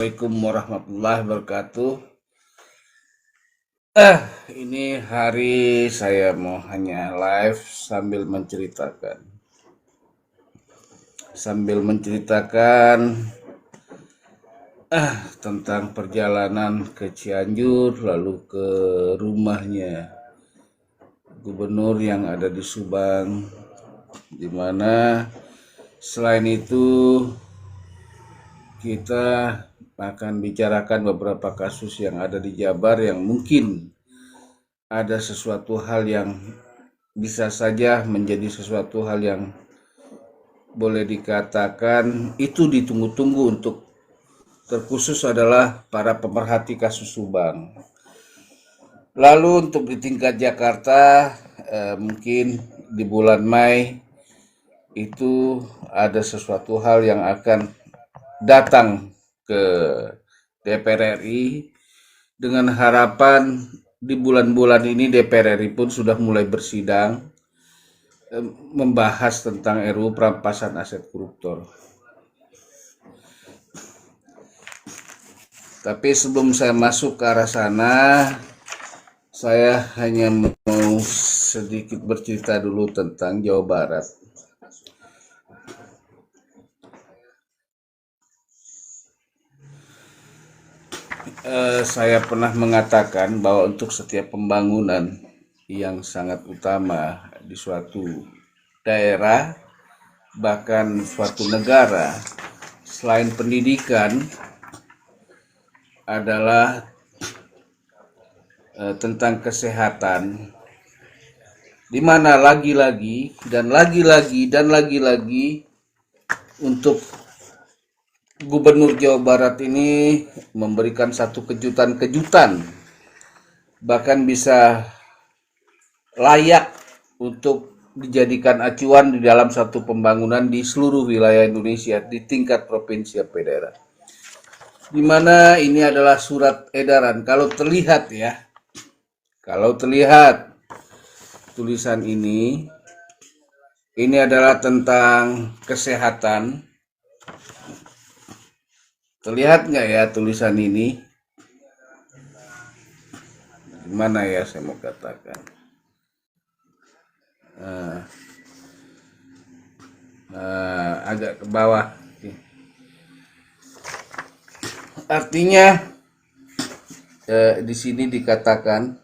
Assalamualaikum warahmatullahi wabarakatuh. Ini hari saya mau hanya live sambil menceritakan tentang perjalanan ke Cianjur lalu ke rumahnya gubernur yang ada di Subang, di mana selain itu kita akan bicarakan beberapa kasus yang ada di Jabar yang mungkin ada sesuatu hal yang bisa saja menjadi sesuatu hal yang boleh dikatakan itu ditunggu-tunggu untuk terkhusus adalah para pemerhati kasus Subang. Lalu untuk di tingkat Jakarta mungkin di bulan Mei itu ada sesuatu hal yang akan datang ke DPR RI dengan harapan di bulan-bulan ini DPR RI pun sudah mulai bersidang membahas tentang RUU perampasan aset koruptor. Tapi sebelum saya masuk ke arah sana, saya hanya mau sedikit bercerita dulu tentang Jawa Barat. Saya pernah mengatakan bahwa untuk setiap pembangunan yang sangat utama di suatu daerah, bahkan suatu negara, selain pendidikan, adalah tentang kesehatan, di mana lagi-lagi untuk Gubernur Jawa Barat ini memberikan satu kejutan-kejutan, bahkan bisa layak untuk dijadikan acuan di dalam satu pembangunan di seluruh wilayah Indonesia di tingkat provinsi atau daerah. Di mana ini adalah surat edaran. Kalau terlihat tulisan ini adalah tentang kesehatan. Terlihat nggak ya tulisan ini? Gimana ya saya mau katakan? Agak ke bawah. Artinya di sini dikatakan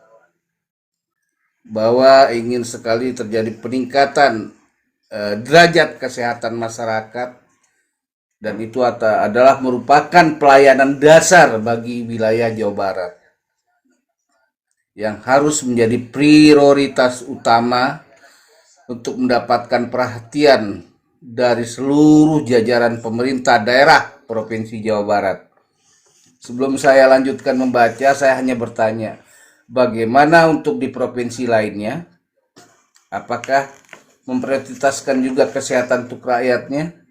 bahwa ingin sekali terjadi peningkatan derajat kesehatan masyarakat, dan itu adalah merupakan pelayanan dasar bagi wilayah Jawa Barat yang harus menjadi prioritas utama untuk mendapatkan perhatian dari seluruh jajaran pemerintah daerah Provinsi Jawa Barat. Sebelum saya lanjutkan membaca, saya hanya bertanya, bagaimana untuk di provinsi lainnya? Apakah memprioritaskan juga kesehatan untuk rakyatnya?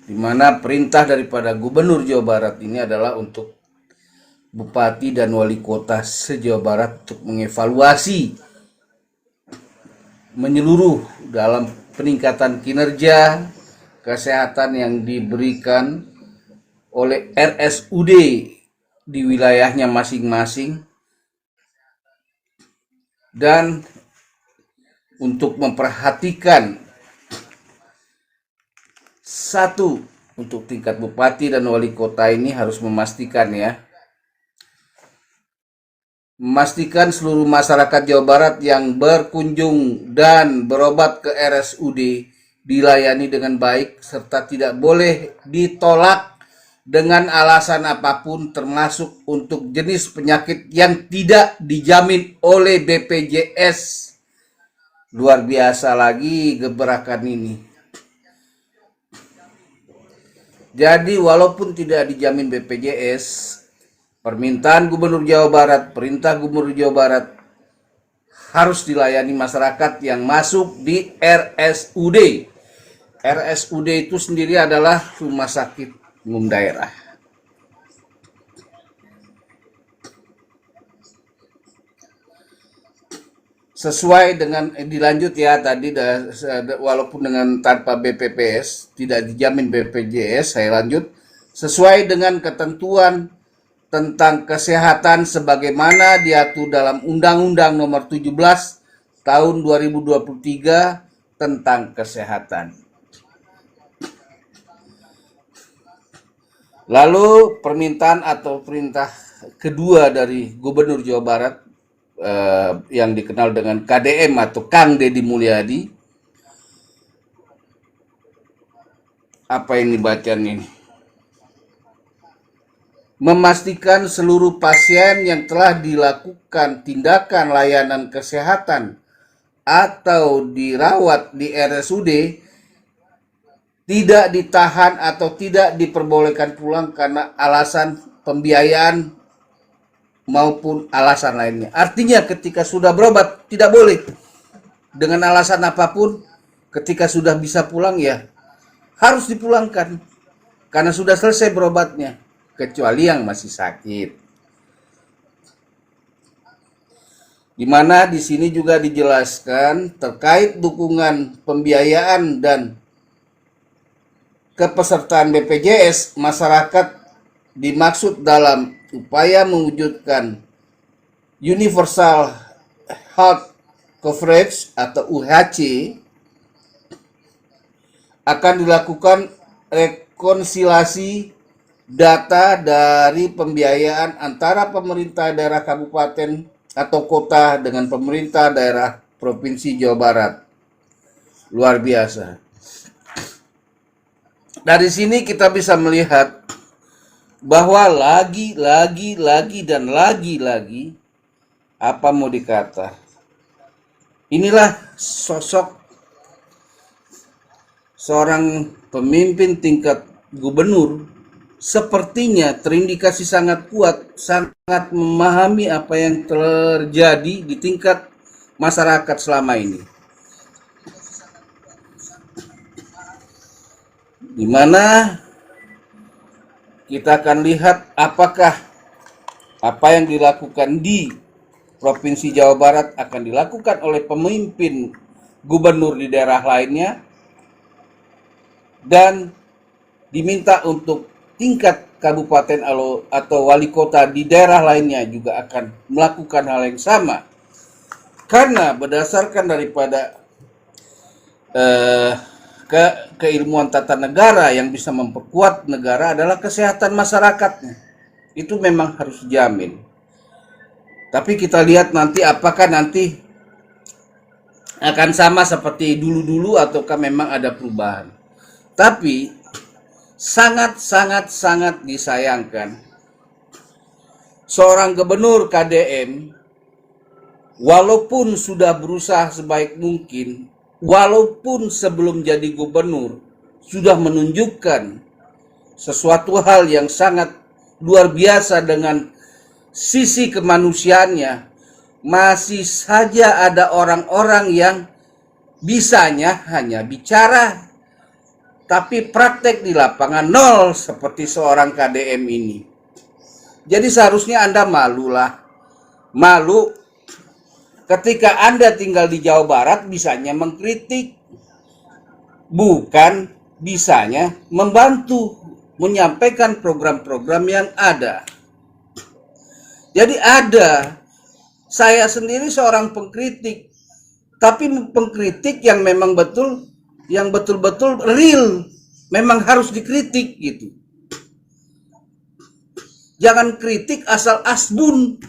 Di mana perintah daripada Gubernur Jawa Barat ini adalah untuk Bupati dan Wali Kota se-Jawa Barat untuk mengevaluasi menyeluruh dalam peningkatan kinerja kesehatan yang diberikan oleh RSUD di wilayahnya masing-masing, dan untuk memperhatikan satu, untuk tingkat bupati dan wali kota ini harus memastikan seluruh masyarakat Jawa Barat yang berkunjung dan berobat ke RSUD dilayani dengan baik serta tidak boleh ditolak dengan alasan apapun, termasuk untuk jenis penyakit yang tidak dijamin oleh BPJS. Luar biasa lagi gebrakan ini. Jadi walaupun tidak dijamin BPJS, permintaan Gubernur Jawa Barat, perintah Gubernur Jawa Barat harus dilayani masyarakat yang masuk di RSUD. RSUD itu sendiri adalah rumah sakit umum daerah. sesuai dengan dilanjut ya tadi walaupun dengan tanpa BPPS tidak dijamin BPJS, saya lanjut sesuai dengan ketentuan tentang kesehatan sebagaimana diatur dalam Undang-Undang Nomor 17 Tahun 2023 tentang kesehatan. Lalu permintaan atau perintah kedua dari Gubernur Jawa Barat yang dikenal dengan KDM atau Kang Deddy Mulyadi. Apa ini bacaan ini? Memastikan seluruh pasien yang telah dilakukan tindakan layanan kesehatan atau dirawat di RSUD tidak ditahan atau tidak diperbolehkan pulang karena alasan pembiayaan maupun alasan lainnya. Artinya ketika sudah berobat tidak boleh dengan alasan apapun, ketika sudah bisa pulang ya harus dipulangkan karena sudah selesai berobatnya, kecuali yang masih sakit. Di mana di sini juga dijelaskan terkait dukungan pembiayaan dan kepesertaan BPJS masyarakat dimaksud dalam upaya mewujudkan Universal Health Coverage atau UHC akan dilakukan rekonsiliasi data dari pembiayaan antara pemerintah daerah kabupaten atau kota dengan pemerintah daerah Provinsi Jawa Barat. Luar biasa. Dari sini kita bisa melihat bahwa lagi dan lagi apa mau dikata. Inilah sosok seorang pemimpin tingkat gubernur sepertinya terindikasi sangat kuat, sangat memahami apa yang terjadi di tingkat masyarakat selama ini. Di mana kita akan lihat apakah apa yang dilakukan di Provinsi Jawa Barat akan dilakukan oleh pemimpin gubernur di daerah lainnya, dan diminta untuk tingkat kabupaten atau wali kota di daerah lainnya juga akan melakukan hal yang sama. Karena berdasarkan daripada keilmuan tata negara yang bisa memperkuat negara adalah kesehatan masyarakatnya. Itu memang harus dijamin. Tapi kita lihat nanti apakah nanti akan sama seperti dulu-dulu ataukah memang ada perubahan. Tapi sangat disayangkan seorang gubernur KDM walaupun sudah berusaha sebaik mungkin, walaupun sebelum jadi gubernur sudah menunjukkan sesuatu hal yang sangat luar biasa dengan sisi kemanusiaannya, masih saja ada orang-orang yang bisanya hanya bicara tapi praktek di lapangan nol seperti seorang KDM ini. Jadi seharusnya Anda malulah. Malu ketika Anda tinggal di Jawa Barat bisanya mengkritik, bukan bisanya membantu menyampaikan program-program yang ada. Jadi saya sendiri seorang pengkritik, tapi pengkritik yang memang betul-betul real, memang harus dikritik gitu. Jangan kritik asal asbun,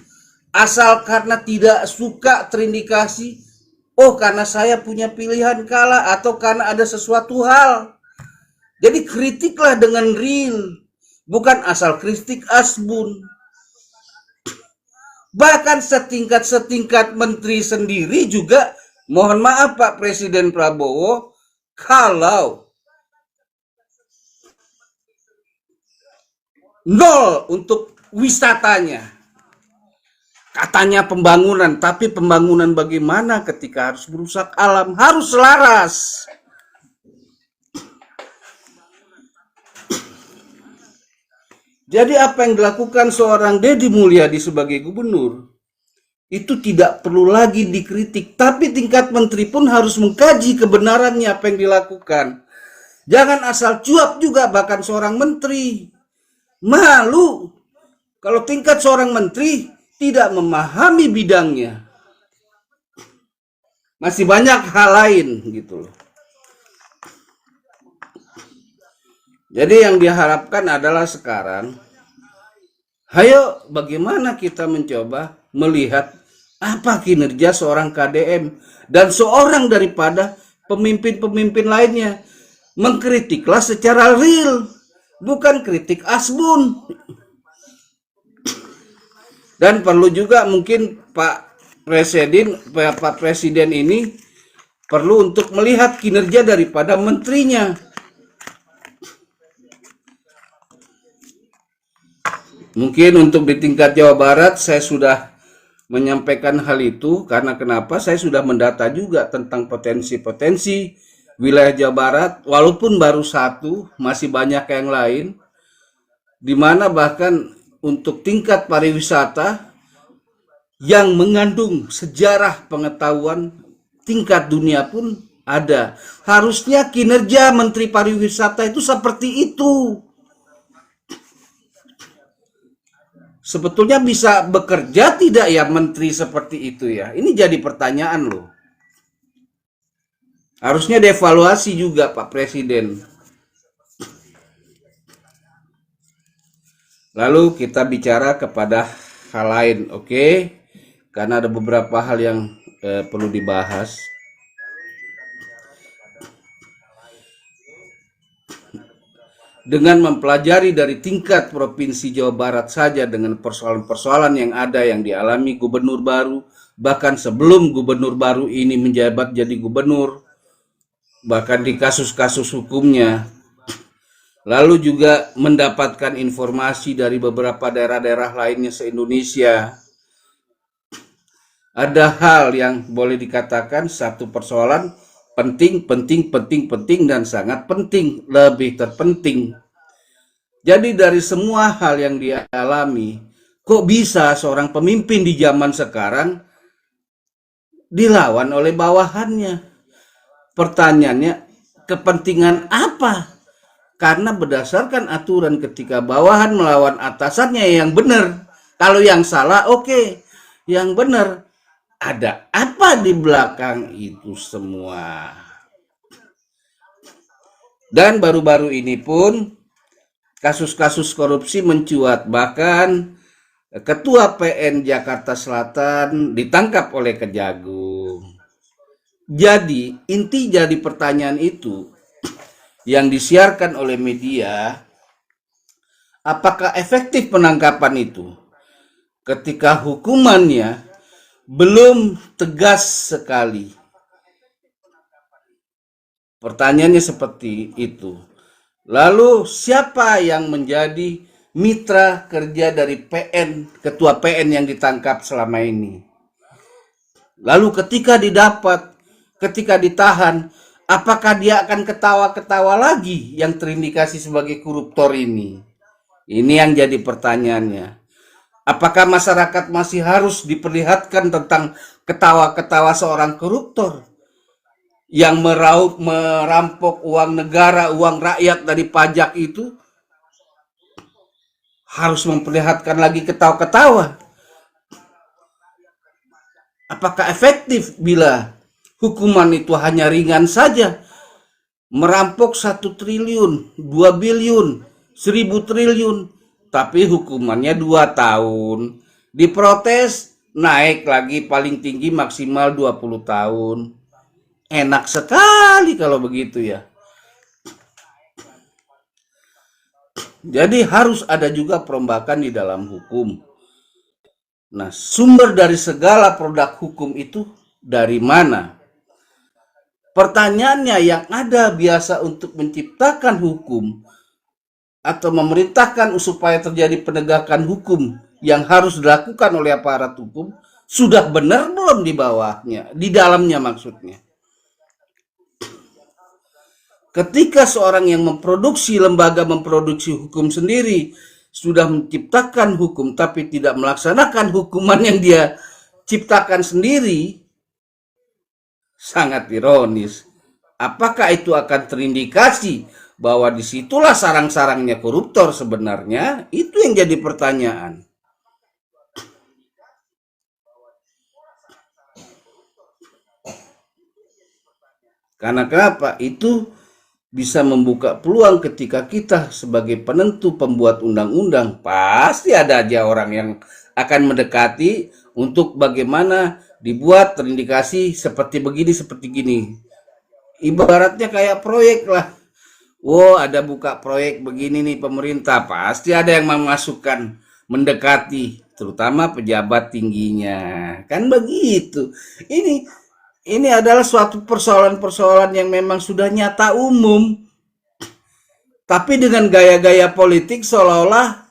asal karena tidak suka terindikasi, oh karena saya punya pilihan kalah atau karena ada sesuatu hal. Jadi kritiklah dengan real, bukan asal kritik asbun. Bahkan setingkat menteri sendiri juga, mohon maaf Pak Presiden Prabowo, kalau nol untuk wisatanya, katanya pembangunan, tapi pembangunan bagaimana ketika harus merusak alam, harus selaras. Jadi apa yang dilakukan seorang Deddy Mulyadi sebagai gubernur itu tidak perlu lagi dikritik, tapi tingkat menteri pun harus mengkaji kebenarannya apa yang dilakukan. Jangan asal cuap juga, bahkan seorang menteri. Malu kalau tingkat seorang menteri tidak memahami bidangnya. Masih banyak hal lain gitu loh. Jadi yang diharapkan adalah sekarang, ayo bagaimana kita mencoba melihat apa kinerja seorang KDM dan seorang daripada pemimpin-pemimpin lainnya. Mengkritiklah secara real, bukan kritik asbun. Dan perlu juga mungkin Pak Presiden ini perlu untuk melihat kinerja daripada menterinya. Mungkin untuk di tingkat Jawa Barat saya sudah menyampaikan hal itu karena kenapa? Saya sudah mendata juga tentang potensi-potensi wilayah Jawa Barat, walaupun baru satu, masih banyak yang lain, di mana bahkan untuk tingkat pariwisata yang mengandung sejarah pengetahuan tingkat dunia pun ada. Harusnya kinerja Menteri Pariwisata itu seperti itu. Sebetulnya bisa bekerja tidak ya menteri seperti itu ya? Ini jadi pertanyaan loh. Harusnya dievaluasi juga Pak Presiden. Lalu kita bicara kepada hal lain, oke? Karena ada beberapa hal yang perlu dibahas. Dengan mempelajari dari tingkat Provinsi Jawa Barat saja dengan persoalan-persoalan yang ada yang dialami gubernur baru, bahkan sebelum gubernur baru ini menjabat jadi gubernur, bahkan di kasus-kasus hukumnya, lalu juga mendapatkan informasi dari beberapa daerah-daerah lainnya se-Indonesia. Ada hal yang boleh dikatakan satu persoalan penting dan sangat penting, lebih terpenting. Jadi dari semua hal yang dia alami, kok bisa seorang pemimpin di zaman sekarang dilawan oleh bawahannya? Pertanyaannya, kepentingan apa? Karena berdasarkan aturan ketika bawahan melawan atasannya yang benar. Kalau yang salah, oke. Yang benar. Ada apa di belakang itu semua? Dan baru-baru ini pun kasus-kasus korupsi mencuat. Bahkan Ketua PN Jakarta Selatan ditangkap oleh Kejagung. Jadi inti jadi pertanyaan itu yang disiarkan oleh media, apakah efektif penangkapan itu ketika hukumannya belum tegas sekali? Pertanyaannya seperti itu. Lalu siapa yang menjadi mitra kerja dari PN, ketua PN yang ditangkap selama ini? Lalu ketika ditahan, apakah dia akan ketawa-ketawa lagi yang terindikasi sebagai koruptor ini? Ini yang jadi pertanyaannya. Apakah masyarakat masih harus diperlihatkan tentang ketawa-ketawa seorang koruptor yang merampok uang negara, uang rakyat dari pajak itu? Harus memperlihatkan lagi ketawa-ketawa? Apakah efektif bila hukuman itu hanya ringan saja? Merampok 1 triliun, 2 biliun, 1000 triliun, tapi hukumannya 2 tahun. Diprotes, naik lagi paling tinggi maksimal 20 tahun. Enak sekali kalau begitu ya. Jadi harus ada juga perombakan di dalam hukum. Nah, sumber dari segala produk hukum itu dari mana? Pertanyaannya yang ada biasa untuk menciptakan hukum atau memerintahkan supaya terjadi penegakan hukum yang harus dilakukan oleh aparat hukum, sudah benar belum di bawahnya, di dalamnya maksudnya. Ketika seorang yang memproduksi lembaga memproduksi hukum sendiri sudah menciptakan hukum tapi tidak melaksanakan hukuman yang dia ciptakan sendiri, sangat ironis. Apakah itu akan terindikasi bahwa disitulah sarang-sarangnya koruptor sebenarnya? Itu yang jadi pertanyaan. Karena kenapa? Itu bisa membuka peluang ketika kita sebagai penentu pembuat undang-undang, pasti ada aja orang yang akan mendekati untuk bagaimana dibuat terindikasi seperti begini, seperti gini. Ibaratnya kayak proyek lah. Wow, ada buka proyek begini nih pemerintah, pasti ada yang memasukkan, mendekati, terutama pejabat tingginya. Kan begitu. Ini adalah suatu persoalan-persoalan yang memang sudah nyata umum, tapi dengan gaya-gaya politik seolah-olah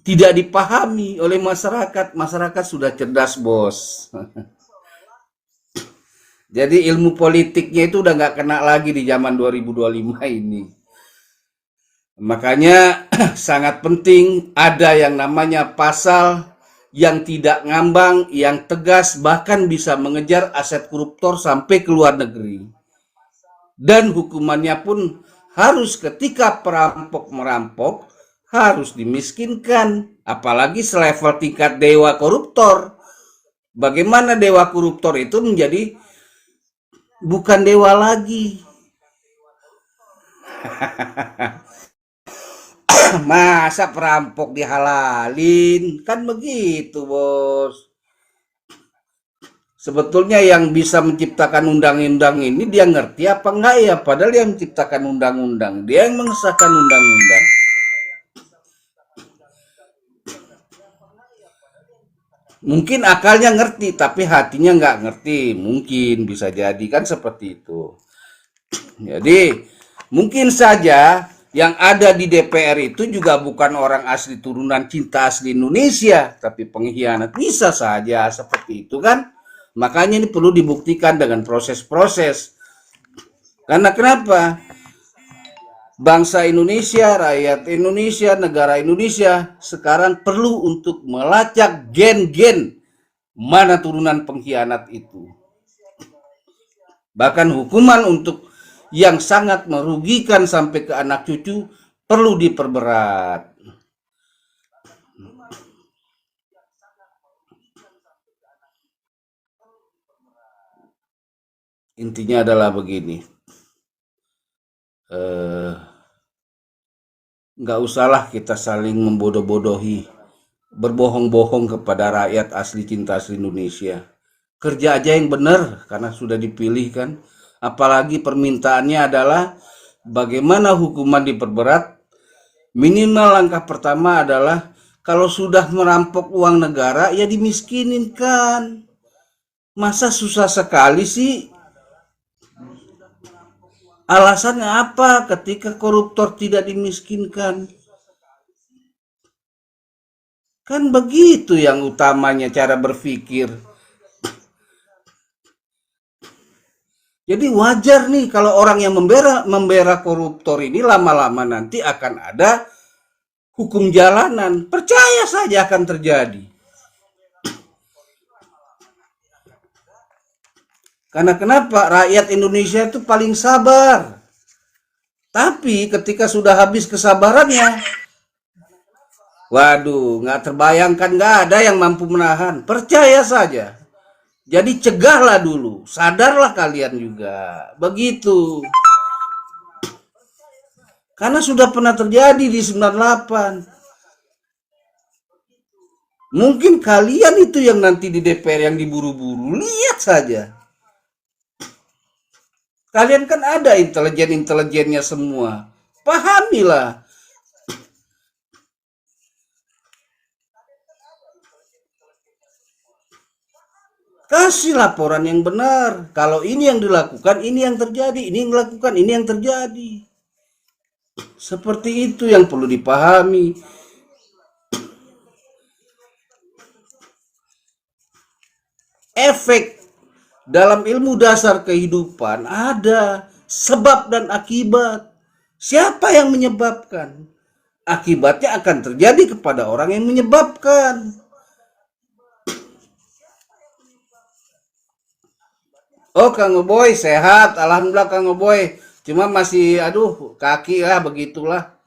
tidak dipahami oleh masyarakat. Masyarakat sudah cerdas, bos. Jadi ilmu politiknya itu udah nggak kena lagi di zaman 2025 ini. Makanya sangat penting ada yang namanya pasal yang tidak ngambang, yang tegas, bahkan bisa mengejar aset koruptor sampai ke luar negeri. Dan hukumannya pun harus ketika perampok merampok, harus dimiskinkan. Apalagi selevel tingkat dewa koruptor. Bagaimana dewa koruptor itu menjadi bukan dewa lagi. Masa perampok dihalalin? Kan begitu, bos. Sebetulnya yang bisa menciptakan undang-undang ini dia ngerti apa enggak ya? Padahal yang menciptakan undang-undang, dia yang mengesahkan undang-undang. Mungkin akalnya ngerti, tapi hatinya nggak ngerti. Mungkin bisa jadi kan seperti itu. Jadi mungkin saja yang ada di DPR itu juga bukan orang asli turunan cinta asli Indonesia, tapi pengkhianat. Bisa saja seperti itu kan. Makanya ini perlu dibuktikan dengan proses-proses. Karena kenapa? Bangsa Indonesia, rakyat Indonesia, negara Indonesia sekarang perlu untuk melacak gen-gen mana turunan pengkhianat itu. Bahkan hukuman untuk yang sangat merugikan sampai ke anak cucu perlu diperberat. Intinya adalah begini, nggak usahlah kita saling membodoh-bodohi, berbohong-bohong kepada rakyat asli cinta asli Indonesia. Kerja aja yang benar karena sudah dipilih kan. Apalagi permintaannya adalah bagaimana hukuman diperberat. Minimal langkah pertama adalah kalau sudah merampok uang negara ya dimiskinin kan. Masa susah sekali sih? Alasannya apa ketika koruptor tidak dimiskinkan? Kan begitu yang utamanya cara berpikir. Jadi wajar nih kalau orang yang membela koruptor ini lama-lama nanti akan ada hukum jalanan. Percaya saja akan terjadi. Karena kenapa? Rakyat Indonesia itu paling sabar. Tapi ketika sudah habis kesabarannya, waduh, nggak terbayangkan, nggak ada yang mampu menahan. Percaya saja. Jadi cegahlah dulu, sadarlah kalian juga. Begitu. Karena sudah pernah terjadi di 98. Mungkin kalian itu yang nanti di DPR yang diburu-buru. Lihat saja. Kalian kan ada intelijen-intelijennya semua. Pahamilah. Kasih laporan yang benar. Kalau ini yang dilakukan, ini yang terjadi. Ini yang dilakukan, ini yang terjadi. Seperti itu yang perlu dipahami. Efek dalam ilmu dasar kehidupan ada sebab dan akibat. Siapa yang menyebabkan? Akibatnya akan terjadi kepada orang yang menyebabkan. Oh, Kang Boy sehat, alhamdulillah Kang Boy. Cuma masih, aduh, kaki lah begitulah.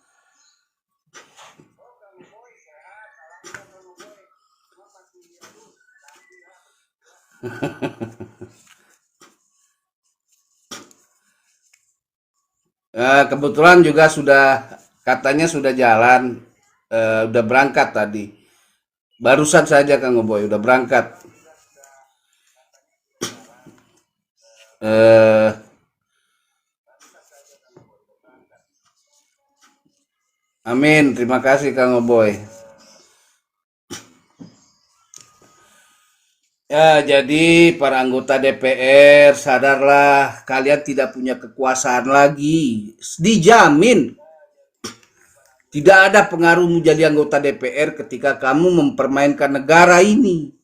Kebetulan juga sudah katanya sudah jalan, udah berangkat tadi. Barusan saja Kang Boy udah berangkat. Eh, amin, terima kasih Kang Boy. Ya, jadi para anggota DPR sadarlah kalian tidak punya kekuasaan lagi. Dijamin tidak ada pengaruh menjadi anggota DPR ketika kamu mempermainkan negara ini.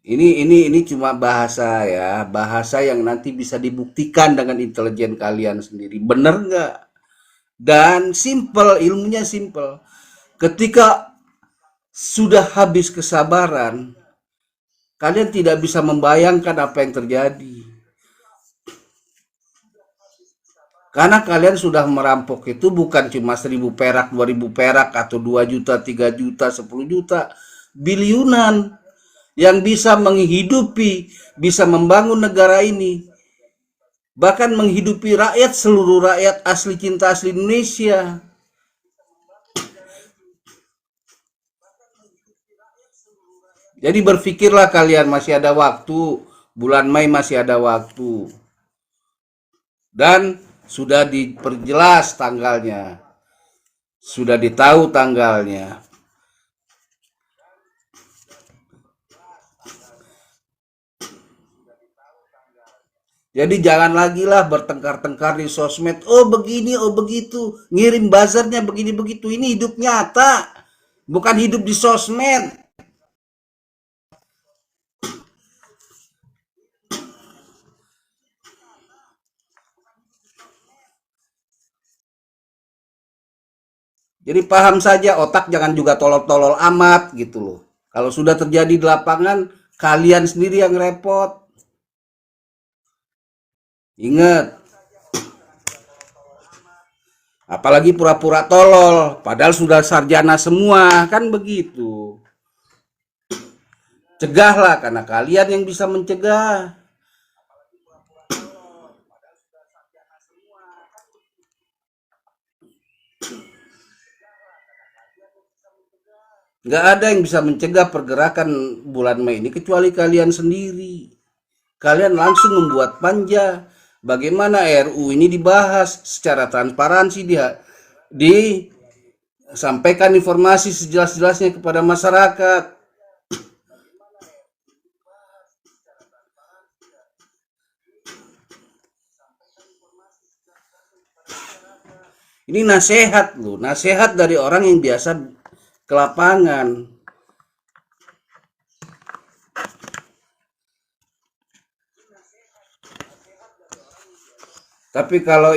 Ini cuma bahasa ya, bahasa yang nanti bisa dibuktikan dengan intelijen kalian sendiri. Bener nggak? Dan simple, ilmunya simple. Ketika sudah habis kesabaran, kalian tidak bisa membayangkan apa yang terjadi. Karena kalian sudah merampok itu bukan cuma 1.000 perak, 2.000 perak, atau 2 juta, 3 juta, 10 juta. Biliunan yang bisa menghidupi, bisa membangun negara ini. Bahkan menghidupi rakyat, seluruh rakyat asli cinta asli Indonesia. Jadi berpikirlah kalian, masih ada waktu. Bulan Mei masih ada waktu. Dan sudah diperjelas tanggalnya. Sudah ditahu tanggalnya. Jadi jangan lagi lah bertengkar-tengkar di sosmed. Oh begini, oh begitu. Ngirim buzzernya begini begitu. Ini hidup nyata. Bukan hidup di sosmed. Jadi paham saja, otak jangan juga tolol-tolol amat gitu loh. Kalau sudah terjadi di lapangan, kalian sendiri yang repot. Ingat, apalagi pura-pura tolol, padahal sudah sarjana semua, kan begitu. Cegahlah, karena kalian yang bisa mencegah. Nggak ada yang bisa mencegah pergerakan bulan Mei ini kecuali kalian sendiri. Kalian langsung membuat panja. Bagaimana RU ini dibahas secara transparansi, dia disampaikan informasi sejelas-jelasnya kepada masyarakat. Ini nasihat loh, nasihat dari orang yang biasa ke lapangan. Tapi kalau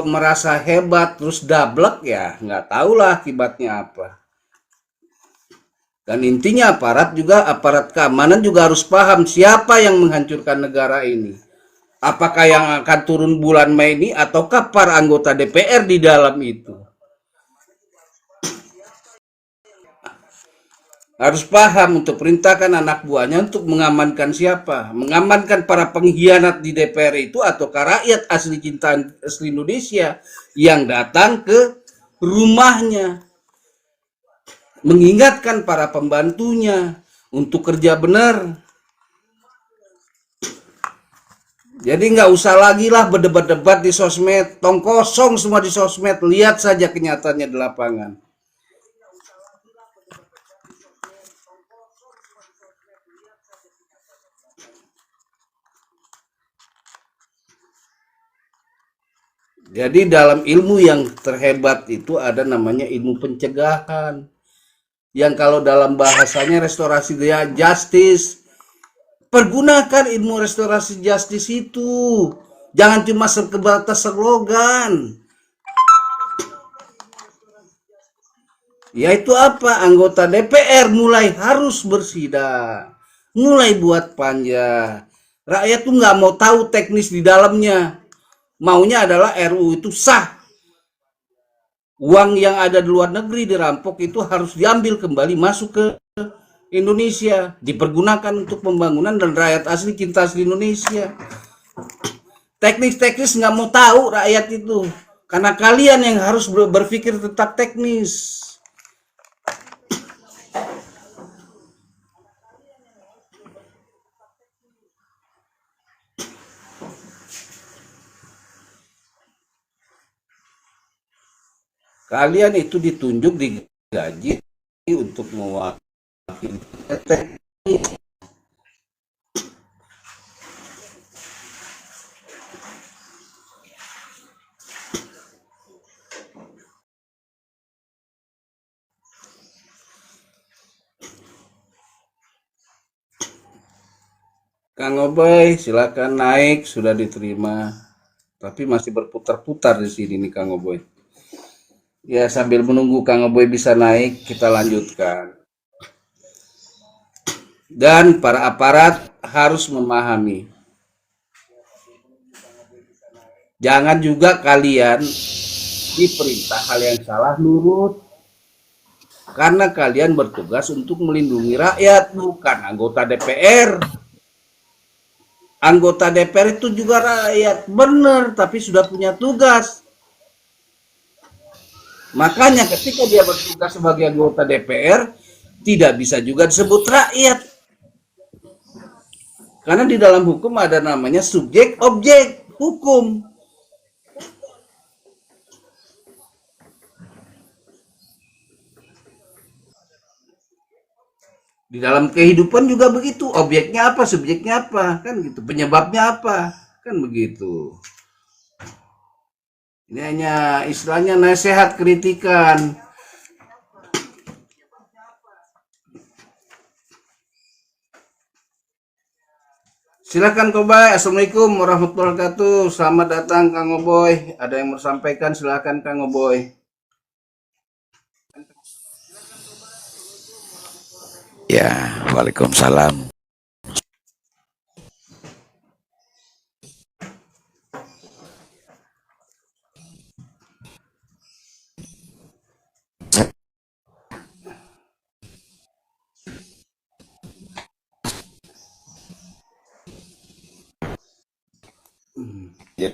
merasa hebat terus dablek ya nggak tahulah akibatnya apa. Dan intinya aparat keamanan juga harus paham siapa yang menghancurkan negara ini. Apakah yang akan turun bulan Mei ini ataukah para anggota DPR di dalam itu? Harus paham untuk perintahkan anak buahnya untuk mengamankan siapa? Mengamankan para pengkhianat di DPR itu ataukah rakyat asli cinta asli Indonesia yang datang ke rumahnya? Mengingatkan para pembantunya untuk kerja benar. Jadi nggak usah lagi lah berdebat-debat di sosmed, tong kosong semua di sosmed, lihat saja kenyataannya di lapangan. Jadi dalam ilmu yang terhebat itu ada namanya ilmu pencegahan. Yang kalau dalam bahasanya restorasi justice. Pergunakan ilmu restorasi justice itu. Jangan cuma sebatas slogan. Yaitu apa? Anggota DPR mulai harus bersidang, mulai buat panja. Rakyat tuh nggak mau tahu teknis di dalamnya. Maunya adalah RUU itu sah. Uang yang ada di luar negeri dirampok itu harus diambil kembali masuk ke Indonesia, dipergunakan untuk pembangunan dan rakyat asli cinta asli Indonesia. Teknis-teknis nggak mau tahu rakyat itu, karena kalian yang harus berpikir tentang teknis. Kalian itu ditunjuk digaji untuk mewakili teknis. Kang Oboy, silakan naik, sudah diterima. Tapi masih berputar-putar di sini nih Kang Oboy. Ya, sambil menunggu Kang Oboy bisa naik, kita lanjutkan. Dan para aparat harus memahami. Jangan juga kalian diperintah hal yang salah nurut. Karena kalian bertugas untuk melindungi rakyat, bukan anggota DPR. Anggota DPR itu juga rakyat, benar, tapi sudah punya tugas. Makanya ketika dia bertugas sebagai anggota DPR, tidak bisa juga disebut rakyat. Karena di dalam hukum ada namanya subjek objek hukum. Di dalam kehidupan juga begitu, objeknya apa, subjeknya apa, kan gitu, penyebabnya apa, kan begitu. Ini hanya istilahnya nasihat kritikan. Silakan Kobai. Assalamualaikum warahmatullahi wabarakatuh. Selamat datang Kang Oboy. Ada yang mau sampaikan, silakan Kang Oboy. Ya, Waalaikumsalam. Ya,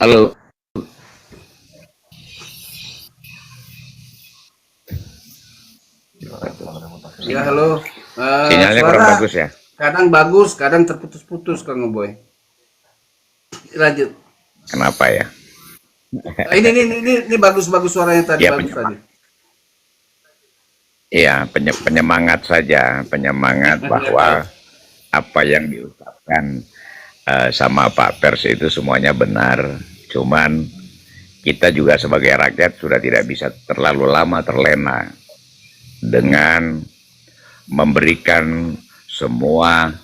halo. Ya halo. Sinyalnya kurang Suara bagus ya. kadang bagus, kadang terputus-putus Kang Oboy. Lanjut. Kenapa ya? Ini bagus-bagus suaranya tadi, Ya bagus tadi. penyemangat saja, penyemangat bahwa apa yang diucapkan sama Pak Pers itu semuanya benar. Cuman kita juga sebagai rakyat sudah tidak bisa terlalu lama terlena dengan memberikan semua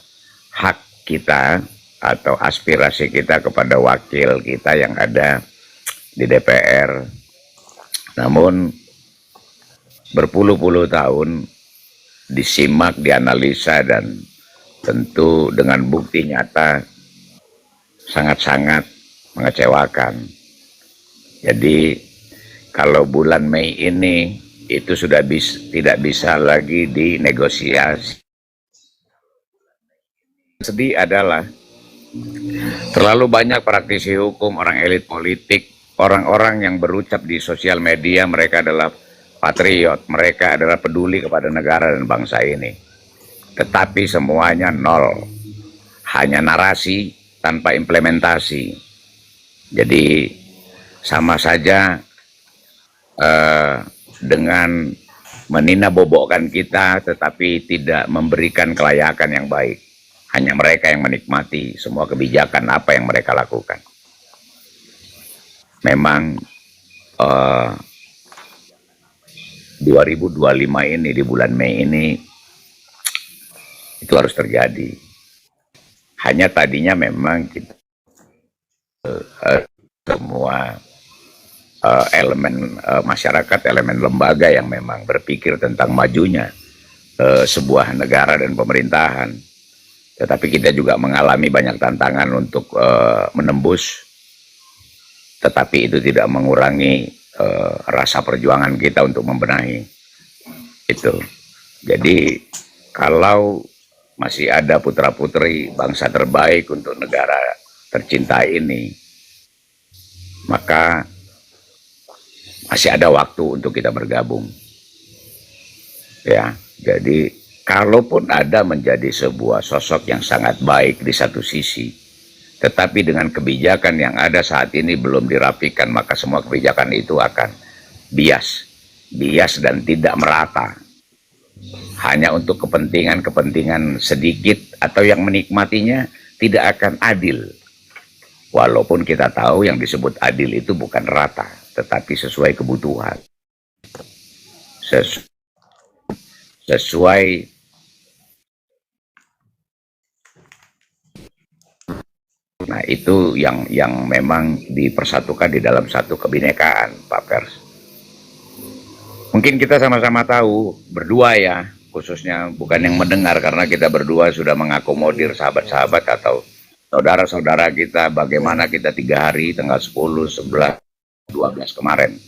hak kita atau aspirasi kita kepada wakil kita yang ada di DPR. Namun berpuluh-puluh tahun disimak, dianalisa, dan tentu dengan bukti nyata sangat-sangat mengecewakan. Jadi kalau bulan Mei ini itu sudah tidak bisa lagi dinegosiasi. Sedih adalah terlalu banyak praktisi hukum, orang elit politik, orang-orang yang berucap di sosial media mereka adalah patriot, mereka adalah peduli kepada negara dan bangsa ini. Tetapi semuanya nol, hanya narasi tanpa implementasi. Jadi sama saja dengan menina-bobokkan kita tetapi tidak memberikan kelayakan yang baik. Hanya mereka yang menikmati semua kebijakan apa yang mereka lakukan. Memang 2025 ini, di bulan Mei ini, itu harus terjadi. Hanya tadinya memang kita semua elemen masyarakat, elemen lembaga yang memang berpikir tentang majunya sebuah negara dan pemerintahan. Tetapi kita juga mengalami banyak tantangan untuk menembus, tetapi itu tidak mengurangi rasa perjuangan kita untuk membenahi itu. Jadi kalau masih ada putra-putri bangsa terbaik untuk negara tercinta ini, maka masih ada waktu untuk kita bergabung. Ya, jadi kalaupun ada menjadi sebuah sosok yang sangat baik di satu sisi, tetapi dengan kebijakan yang ada saat ini belum dirapikan, maka semua kebijakan itu akan bias dan tidak merata. Hanya untuk kepentingan sedikit atau yang menikmatinya tidak akan adil. Walaupun kita tahu yang disebut adil itu bukan rata, tetapi sesuai kebutuhan. Sesuai Nah, itu yang memang dipersatukan di dalam satu kebinekaan, Pak Pers. Mungkin kita sama-sama tahu, berdua ya, khususnya bukan yang mendengar, karena kita berdua sudah mengakomodir sahabat-sahabat atau saudara-saudara kita, bagaimana kita 3 hari, tanggal 10, 11, 12 kemarin.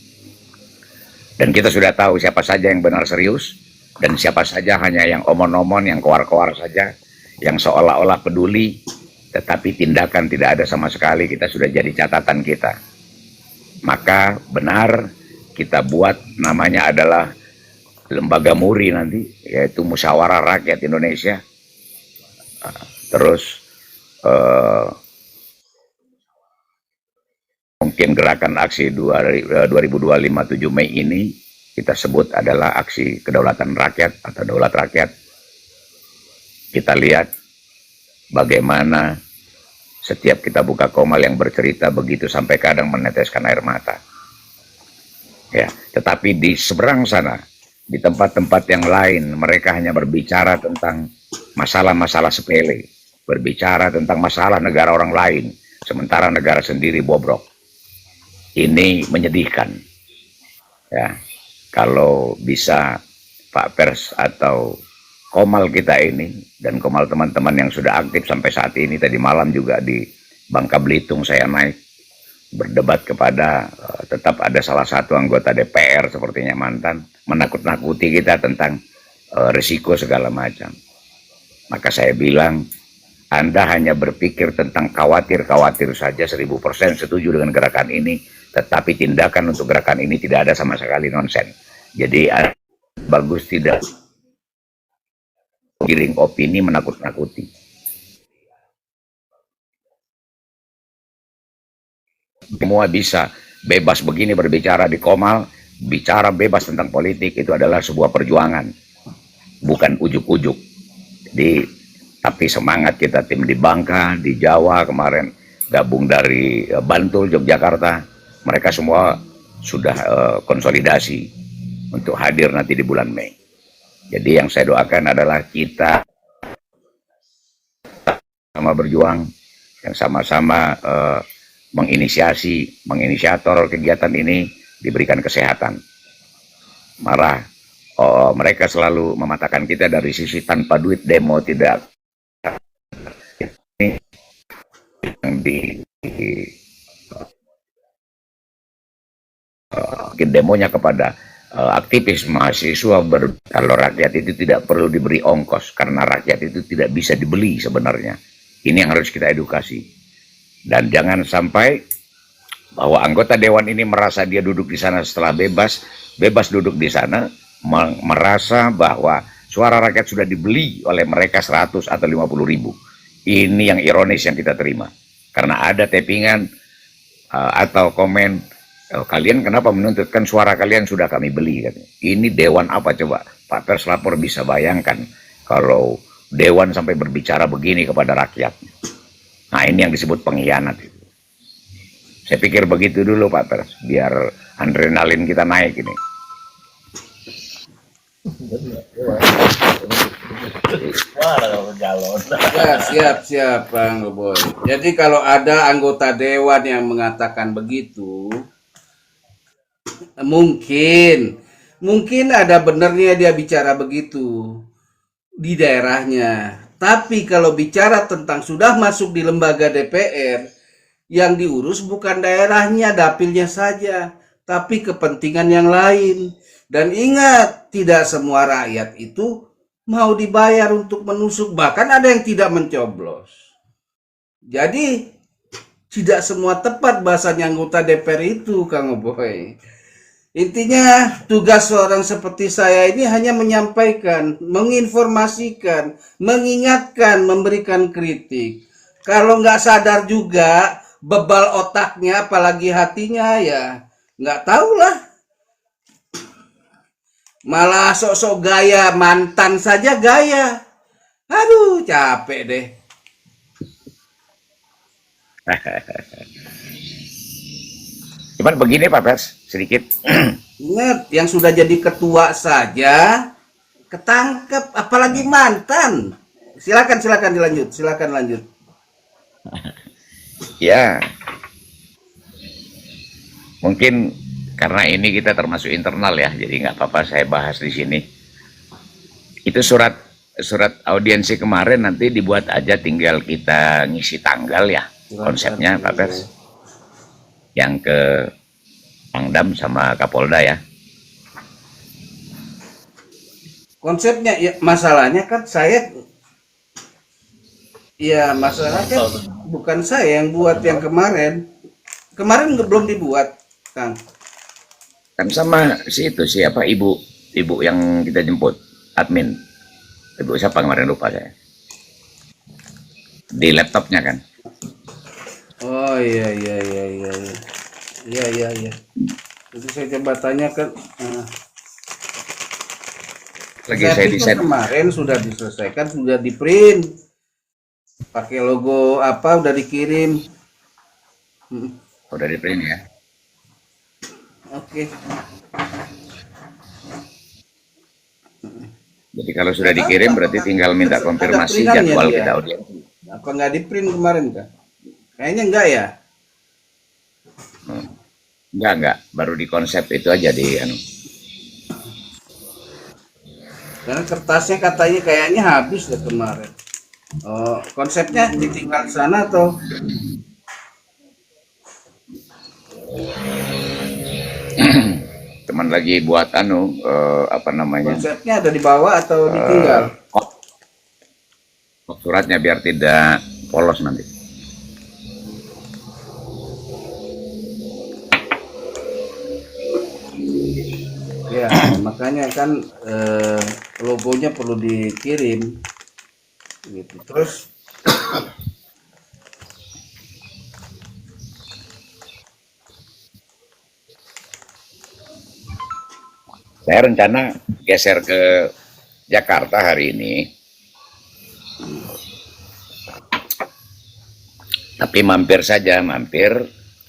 Dan kita sudah tahu siapa saja yang benar serius, dan siapa saja hanya yang omon-omon, yang koar-koar saja, yang seolah-olah peduli, tetapi tindakan tidak ada sama sekali. Kita sudah jadi catatan kita. Maka benar kita buat namanya adalah lembaga MURI nanti, yaitu Musyawarah Rakyat Indonesia. Terus mungkin gerakan aksi 2025 7 Mei ini kita sebut adalah aksi kedaulatan rakyat atau daulat rakyat. Kita lihat bagaimana setiap kita buka Komal yang bercerita begitu sampai kadang meneteskan air mata. Ya, tetapi di seberang sana, di tempat-tempat yang lain, mereka hanya berbicara tentang masalah-masalah sepele, berbicara tentang masalah negara orang lain, sementara negara sendiri bobrok. Ini menyedihkan. Ya, kalau bisa Pak Pers atau Komal kita ini dan Komal teman-teman yang sudah aktif sampai saat ini, tadi malam juga di Bangka Belitung saya naik berdebat kepada tetap ada salah satu anggota DPR sepertinya mantan menakut-nakuti kita tentang risiko segala macam. Maka saya bilang, Anda hanya berpikir tentang khawatir saja, 1000% setuju dengan gerakan ini, tetapi tindakan untuk gerakan ini tidak ada sama sekali, nonsen. Jadi bagus tidak giring opini menakut-nakuti. Semua bisa bebas begini berbicara di Komal, bicara bebas tentang politik, itu adalah sebuah perjuangan, bukan ujuk-ujuk. Jadi, tapi semangat kita tim di Bangka, di Jawa kemarin, gabung dari Bantul, Yogyakarta, mereka semua sudah konsolidasi untuk hadir nanti di bulan Mei. Jadi yang saya doakan adalah kita sama berjuang, yang sama-sama menginisiator kegiatan ini diberikan kesehatan. Mereka selalu mematakan kita dari sisi tanpa duit demo tidak. Ini yang demonya kepada aktivis mahasiswa. Kalau rakyat itu tidak perlu diberi ongkos, karena rakyat itu tidak bisa dibeli sebenarnya. Ini yang harus kita edukasi. Dan jangan sampai bahwa anggota dewan ini merasa dia duduk di sana setelah bebas duduk di sana, merasa bahwa suara rakyat sudah dibeli oleh mereka 100 atau 50 ribu. Ini yang ironis yang kita terima. Karena ada tappingan atau komen, kalian kenapa menuntutkan suara kalian sudah kami beli. Ini dewan apa coba? Pak Pers lapor bisa bayangkan kalau dewan sampai berbicara begini kepada rakyat. Nah, ini yang disebut pengkhianat. Saya pikir begitu dulu Pak Pers, biar adrenalin kita naik ini. Ya, siap, Bang Boy. Jadi kalau ada anggota dewan yang mengatakan begitu, mungkin, mungkin ada benarnya dia bicara begitu di daerahnya. Tapi kalau bicara tentang sudah masuk di lembaga DPR, yang diurus bukan daerahnya, dapilnya saja, tapi kepentingan yang lain. Dan ingat, tidak semua rakyat itu mau dibayar untuk menusuk, bahkan ada yang tidak mencoblos. Jadi tidak semua tepat bahasanya anggota DPR itu, Kang Boy. Intinya tugas seorang seperti saya ini hanya menyampaikan, menginformasikan, mengingatkan, memberikan kritik. Kalau nggak sadar juga, bebal otaknya, apalagi hatinya ya nggak tahulah. Malah sok-sok gaya, mantan saja gaya. Aduh, capek deh. Cuman begini Pak Pers, sedikit. Ingat, yang sudah jadi ketua saja ketangkep, apalagi mantan. Silakan dilanjut, silakan lanjut. Ya, mungkin karena ini kita termasuk internal ya, jadi nggak apa-apa saya bahas di sini. Itu surat audiensi kemarin nanti dibuat aja, tinggal kita ngisi tanggal ya, konsepnya Pak Pers. Yang ke Pangdam sama Kapolda ya. Konsepnya ya, masalahnya kan saya ya masalahnya bukan saya yang buat yang kemarin. Kemarin belum dibuat, Kang. Kan sama si itu siapa ibu yang kita jemput, admin. Ibu siapa kemarin lupa saya. Di laptopnya kan. Oh iya. Iya. Itu saya coba tanyakan. Lagi saya desain. Kemarin sudah diselesaikan, sudah di print. Pakai logo apa udah dikirim. Udah di print ya. Oke. Jadi kalau sudah dikirim berarti tinggal minta konfirmasi jadwal kita audiensi. Apa nggak di print kemarin kan? Kayaknya enggak ya. Enggak, baru di konsep itu aja di anu. Karena kertasnya katanya kayaknya habis deh kemarin. Oh, konsepnya ditinggal di sana atau? Teman lagi buat anu apa namanya? Konsepnya ada di bawah atau ditinggal? Suratnya biar tidak polos nanti. Ya, makanya kan logonya perlu dikirim gitu. Terus saya rencana geser ke Jakarta hari ini. Tapi mampir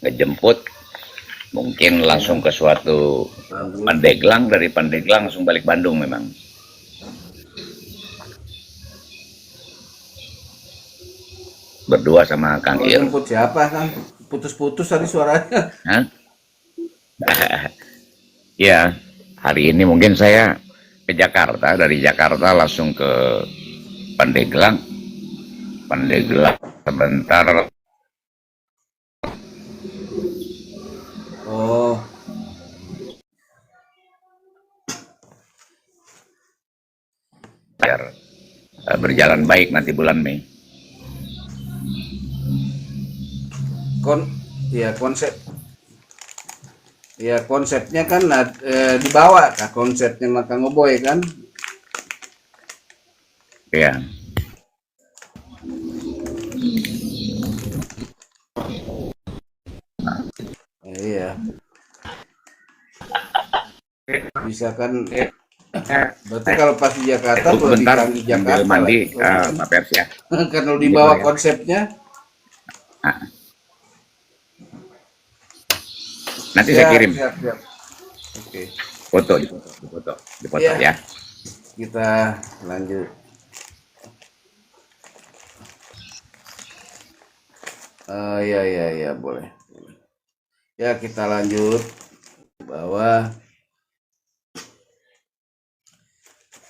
ngejemput, mungkin langsung ke suatu Pandeglang, dari Pandeglang langsung balik Bandung memang. Berdua sama Kang Ir. Jemput siapa, Kang? Putus-putus tadi suaranya. Hah? Ya, hari ini mungkin saya ke Jakarta, dari Jakarta langsung ke Pandeglang sebentar. Oh, Biar berjalan baik nanti bulan Mei. ya konsepnya kan dibawa kah konsepnya Kang Boy kan? Ya. Iya. Bisa kan berarti kalau pas di Jakarta boleh di Jakarta mandi Pak Pers ya. Kalau dibawa konsepnya nanti saya kirim. Siap. Oke. Foto, dipoto, dipoto Ya, ya. kita lanjut. Ya, ya, ya, boleh. Ya, kita lanjut bahwa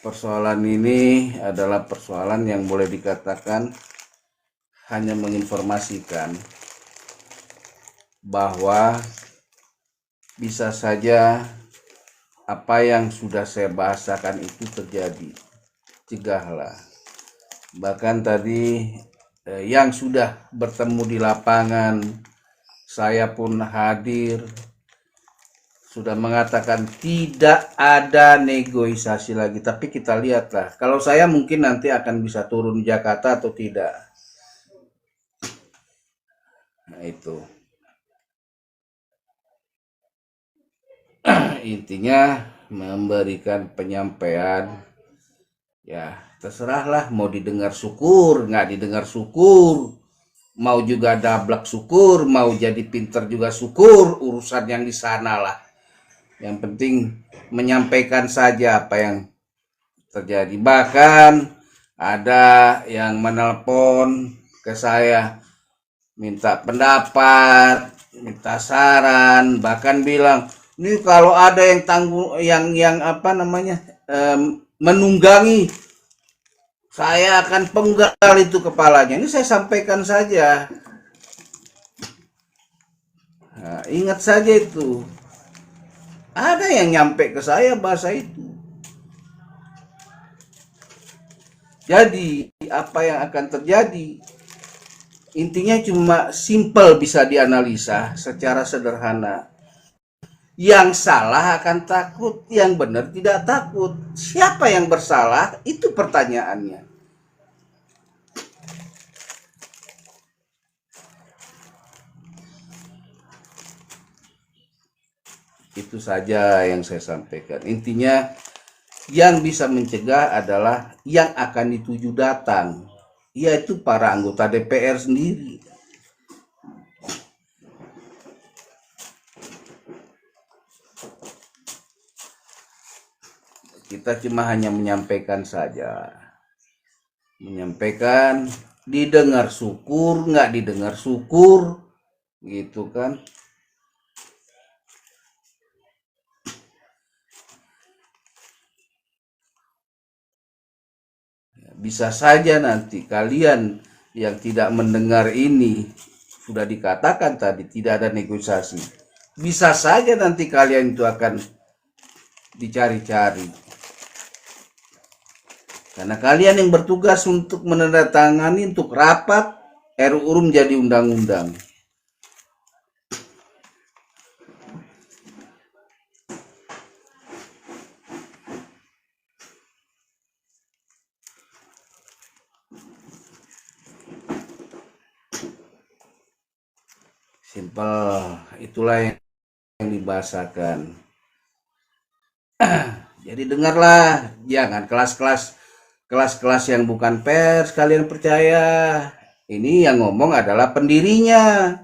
persoalan ini adalah persoalan yang boleh dikatakan hanya menginformasikan bahwa bisa saja apa yang sudah saya bahasakan itu terjadi. Cegahlah. Bahkan tadi yang sudah bertemu di lapangan, saya pun hadir, sudah mengatakan tidak ada negosiasi lagi. Tapi kita lihatlah, kalau saya mungkin nanti akan bisa turun di Jakarta atau tidak. Nah itu. Intinya memberikan penyampaian, ya terserahlah, mau didengar syukur, nggak didengar syukur, mau juga dablak syukur, mau jadi pinter juga syukur, urusan yang di sana lah. Yang penting menyampaikan saja apa yang terjadi. Bahkan ada yang menelpon ke saya, minta pendapat, minta saran, bahkan bilang, ini kalau ada yang tanggung, yang apa namanya, menunggangi, saya akan penggal itu kepalanya. Ini saya sampaikan saja. Nah, ingat saja itu. Ada yang nyampe ke saya bahasa itu. Jadi apa yang akan terjadi? Intinya cuma simple, bisa dianalisa secara sederhana. Yang salah akan takut, yang benar tidak takut. Siapa yang bersalah? Itu pertanyaannya. Itu saja yang saya sampaikan. Intinya yang bisa mencegah adalah yang akan dituju datang, yaitu para anggota DPR sendiri. Kita cuma hanya menyampaikan saja. Menyampaikan, didengar syukur, nggak didengar syukur, gitu kan. Bisa saja nanti kalian yang tidak mendengar ini, sudah dikatakan tadi tidak ada negosiasi. Bisa saja nanti kalian itu akan dicari-cari. Karena kalian yang bertugas untuk menandatangani untuk rapat RUU menjadi undang-undang. Simpel, itulah yang dibahasakan. Jadi dengarlah, jangan kelas-kelas yang bukan pers kalian percaya. Ini yang ngomong adalah pendirinya.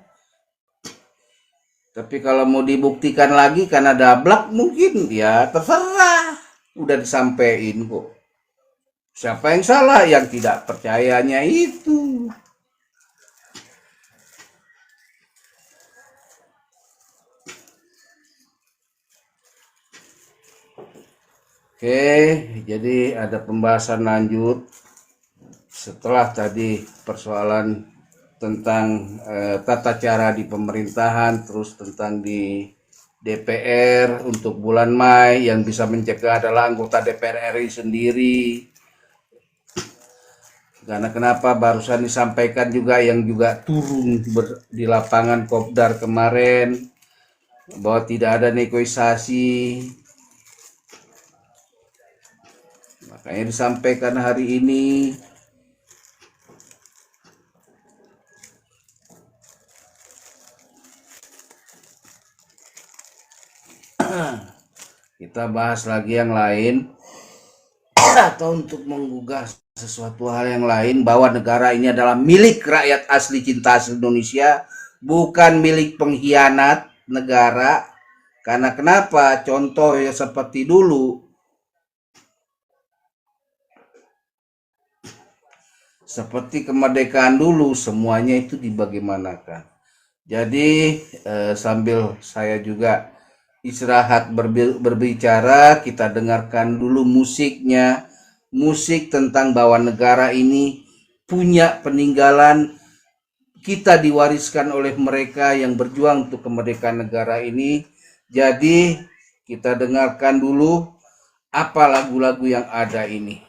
Tapi kalau mau dibuktikan lagi karena dablak, mungkin ya terserah. Udah disampaikan kok. Siapa yang salah? Yang tidak percayanya itu. Oke, jadi ada pembahasan lanjut setelah tadi persoalan tentang tata cara di pemerintahan, terus tentang di DPR untuk bulan Mei, yang bisa mencegah adalah anggota DPR RI sendiri. Karena kenapa barusan disampaikan juga yang juga turun di lapangan Kopdar kemarin bahwa tidak ada negosiasi. Makanya disampaikan hari ini. Kita bahas lagi yang lain, atau untuk menggugah sesuatu hal yang lain, bahwa negara ini adalah milik rakyat asli cinta asli Indonesia, bukan milik pengkhianat negara. Karena kenapa? Contoh ya seperti dulu, seperti kemerdekaan dulu, semuanya itu dibagaimanakan. Jadi sambil saya juga istirahat berbicara, kita dengarkan dulu musiknya. Musik tentang bahwa negara ini punya peninggalan, kita diwariskan oleh mereka yang berjuang untuk kemerdekaan negara ini. Jadi kita dengarkan dulu apa lagu-lagu yang ada ini.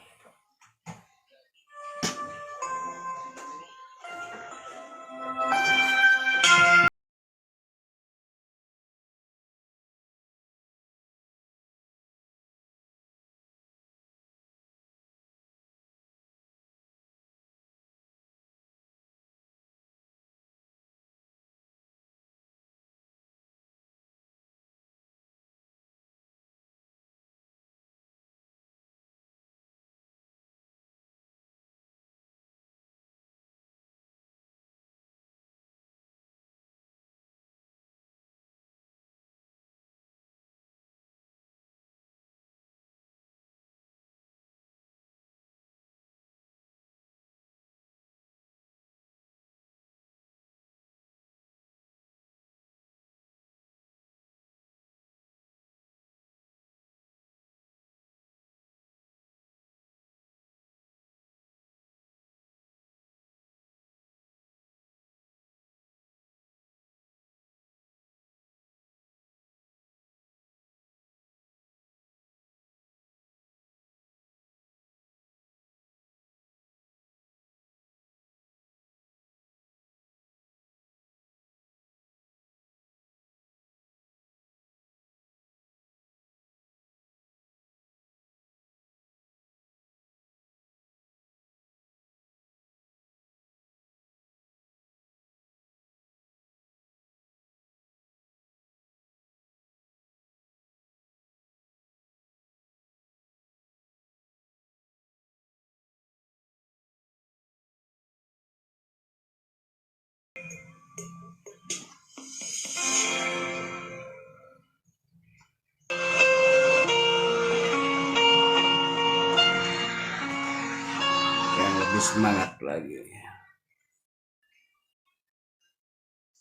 Yang lebih semangat lagi.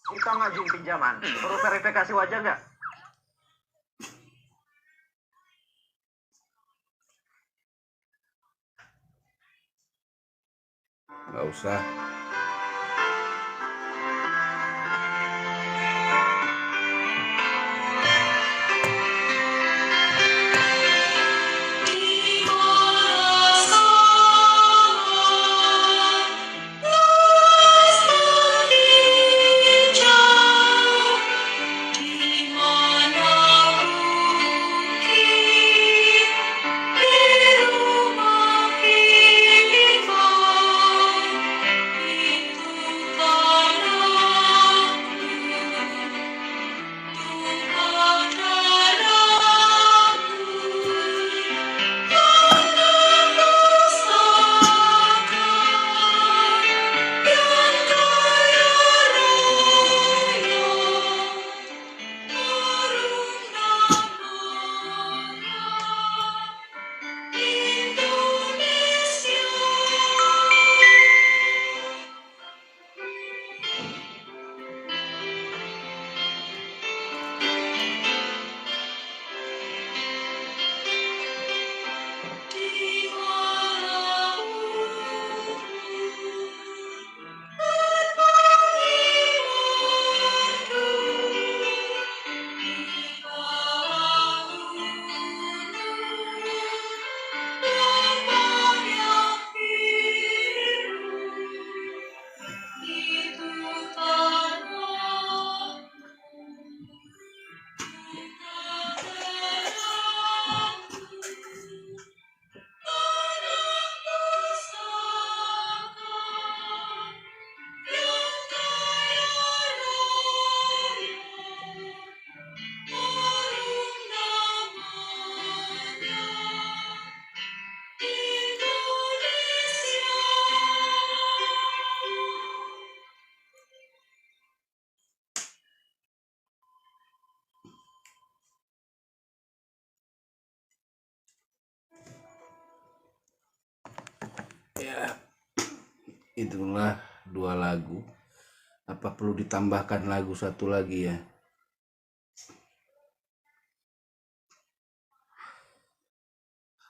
Kita ngajuin pinjaman, perlu verifikasi wajah nggak? Nggak usah. Itulah dua lagu. Apa perlu ditambahkan lagu satu lagi ya?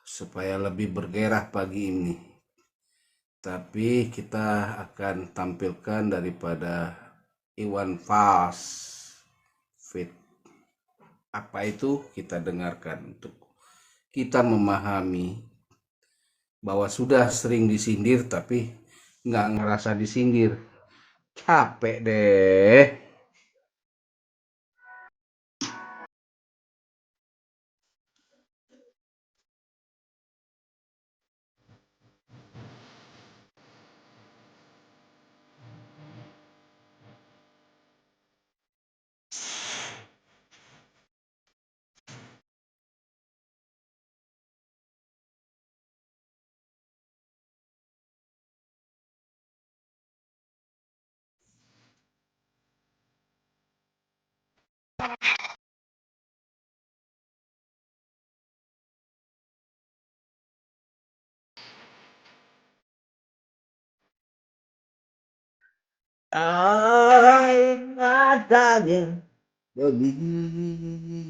Supaya lebih bergairah pagi ini. Tapi kita akan tampilkan daripada Iwan Fals Fit. Apa itu? Kita dengarkan untuk kita memahami bahwa sudah sering disindir tapi nggak ngerasa disindir. Capek deh. Adanya begini.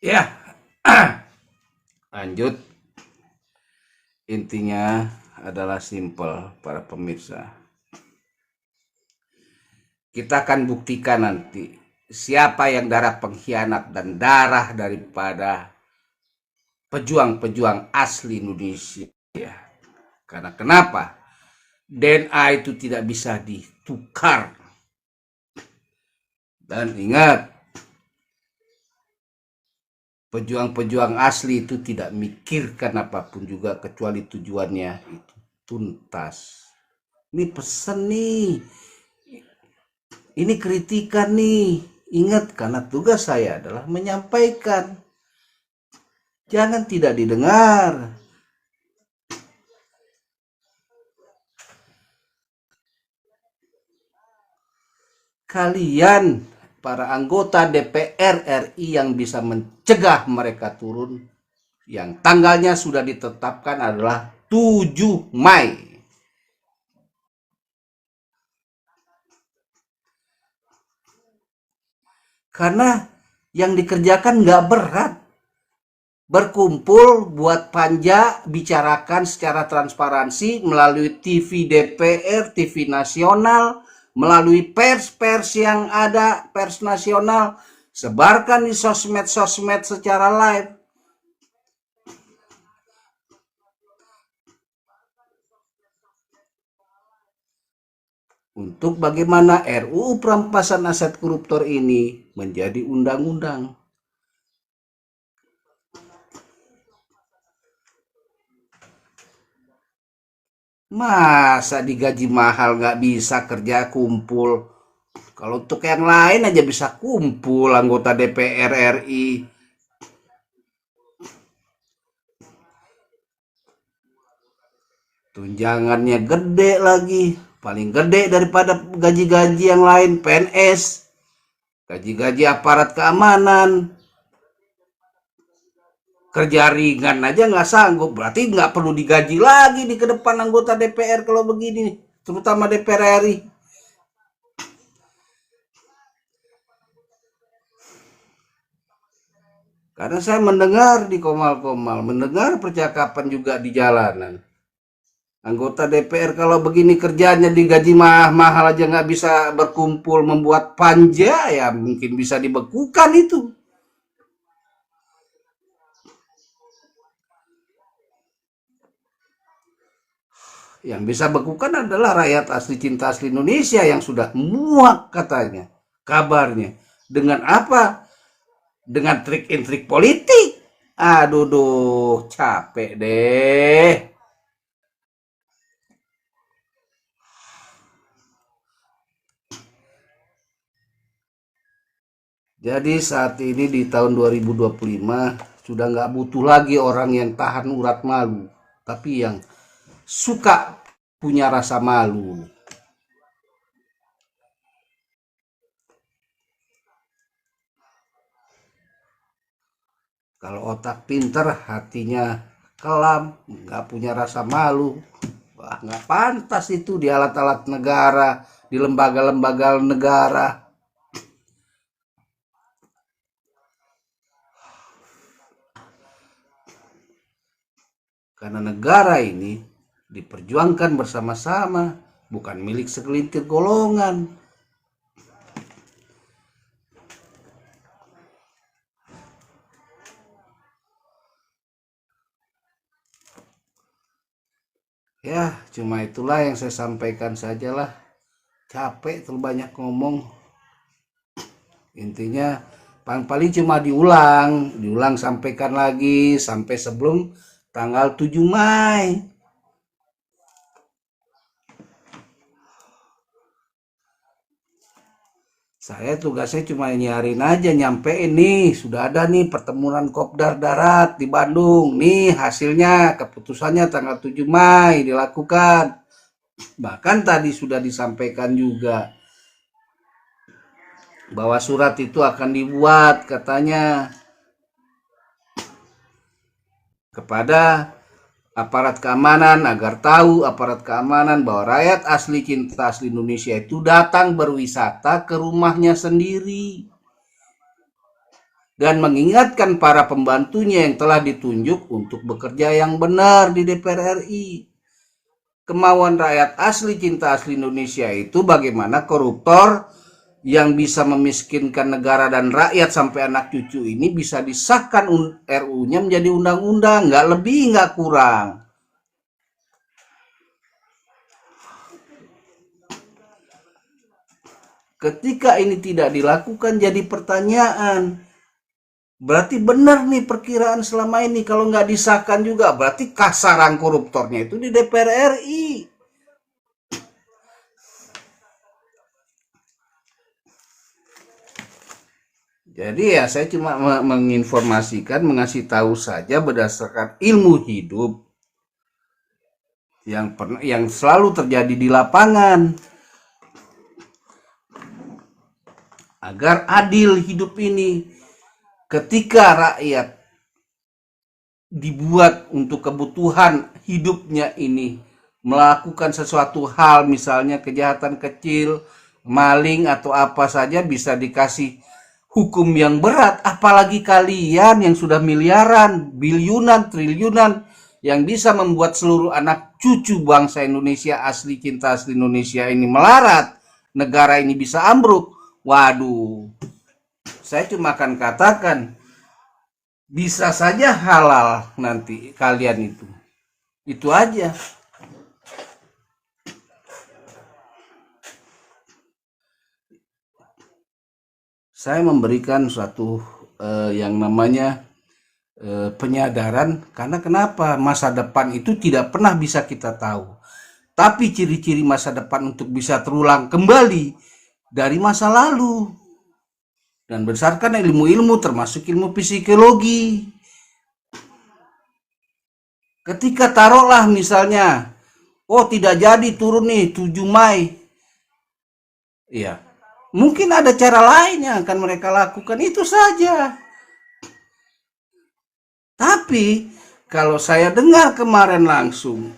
Ya, lanjut. Intinya adalah simple para pemirsa. Kita akan buktikan nanti siapa yang darah pengkhianat dan darah daripada pejuang-pejuang asli Indonesia. Karena kenapa? DNA itu tidak bisa ditukar. Dan ingat, pejuang-pejuang asli itu tidak mikirkan apapun juga kecuali tujuannya itu tuntas. Ini pesan nih. Ini kritikan nih. Ingat, karena tugas saya adalah menyampaikan. Jangan tidak didengar. Kalian, para anggota DPR RI yang bisa mencegah mereka turun, yang tanggalnya sudah ditetapkan adalah 7 Mei. Karena yang dikerjakan nggak berat. Berkumpul, buat panja, bicarakan secara transparansi melalui TV DPR, TV nasional, melalui pers-pers yang ada, pers nasional, sebarkan di sosmed-sosmed secara live. Untuk bagaimana RUU perampasan aset koruptor ini menjadi undang-undang. Masa digaji mahal nggak bisa kerja kumpul? Kalau untuk yang lain aja bisa kumpul anggota DPR RI. Tunjangannya gede lagi. Paling gede daripada gaji-gaji yang lain, PNS. Gaji-gaji aparat keamanan. Kerja ringan aja nggak sanggup, berarti nggak perlu digaji lagi di ke depan anggota DPR kalau begini, terutama DPR RI. Karena saya mendengar di komal-komal, mendengar percakapan juga di jalanan. Anggota DPR kalau begini kerjanya digaji mahal aja nggak bisa berkumpul membuat panja, ya mungkin bisa dibekukan itu. Yang bisa bekukan adalah rakyat asli cinta asli Indonesia yang sudah muak katanya, kabarnya. Dengan apa? Dengan trik-intrik politik. Aduh, capek deh. Jadi saat ini di tahun 2025 sudah nggak butuh lagi orang yang tahan urat malu, tapi yang suka punya rasa malu. Kalau otak pinter, hatinya kelam, nggak punya rasa malu. Wah, nggak pantas itu di alat-alat negara, di lembaga-lembaga negara. Karena negara ini diperjuangkan bersama-sama, bukan milik segelintir golongan. Ya, cuma itulah yang saya sampaikan sajalah. Capek terlalu banyak ngomong. Intinya paling cuma diulang sampaikan lagi sampai sebelum tanggal 7 Mei. Saya tugasnya cuma nyiarin aja, nyampein nih, sudah ada nih pertemuan Kopdar Darat di Bandung. Nih hasilnya, keputusannya tanggal 7 Mei dilakukan. Bahkan tadi sudah disampaikan juga bahwa surat itu akan dibuat katanya kepada aparat keamanan agar tahu aparat keamanan bahwa rakyat asli cinta asli Indonesia itu datang berwisata ke rumahnya sendiri. dan mengingatkan para pembantunya yang telah ditunjuk untuk bekerja yang benar di DPR RI. Kemauan rakyat asli cinta asli Indonesia itu bagaimana koruptor yang bisa memiskinkan negara dan rakyat sampai anak cucu ini bisa disahkan RU-nya menjadi undang-undang, nggak lebih nggak kurang. Ketika ini tidak dilakukan jadi pertanyaan, berarti benar nih perkiraan selama ini. Kalau nggak disahkan juga berarti kasaran koruptornya itu di DPR RI. Jadi ya saya cuma menginformasikan, mengasih tahu saja berdasarkan ilmu hidup yang selalu terjadi di lapangan, agar adil hidup ini. Ketika rakyat dibuat untuk kebutuhan hidupnya ini melakukan sesuatu hal, misalnya kejahatan kecil, maling atau apa saja, bisa dikasih hukum yang berat, apalagi kalian yang sudah miliaran, biliunan, triliunan, yang bisa membuat seluruh anak cucu bangsa Indonesia asli cinta asli Indonesia ini melarat, negara ini bisa ambruk. Waduh, saya cuma akan katakan, bisa saja halal nanti kalian itu aja. Saya memberikan suatu yang namanya penyadaran, karena kenapa? Masa depan itu tidak pernah bisa kita tahu, tapi ciri-ciri masa depan untuk bisa terulang kembali dari masa lalu, dan berdasarkan ilmu-ilmu termasuk ilmu psikologi. Ketika taruhlah misalnya, oh tidak jadi turun nih 7 Mei, iya, mungkin ada cara lain yang akan mereka lakukan, itu saja. Tapi kalau saya dengar kemarin langsung,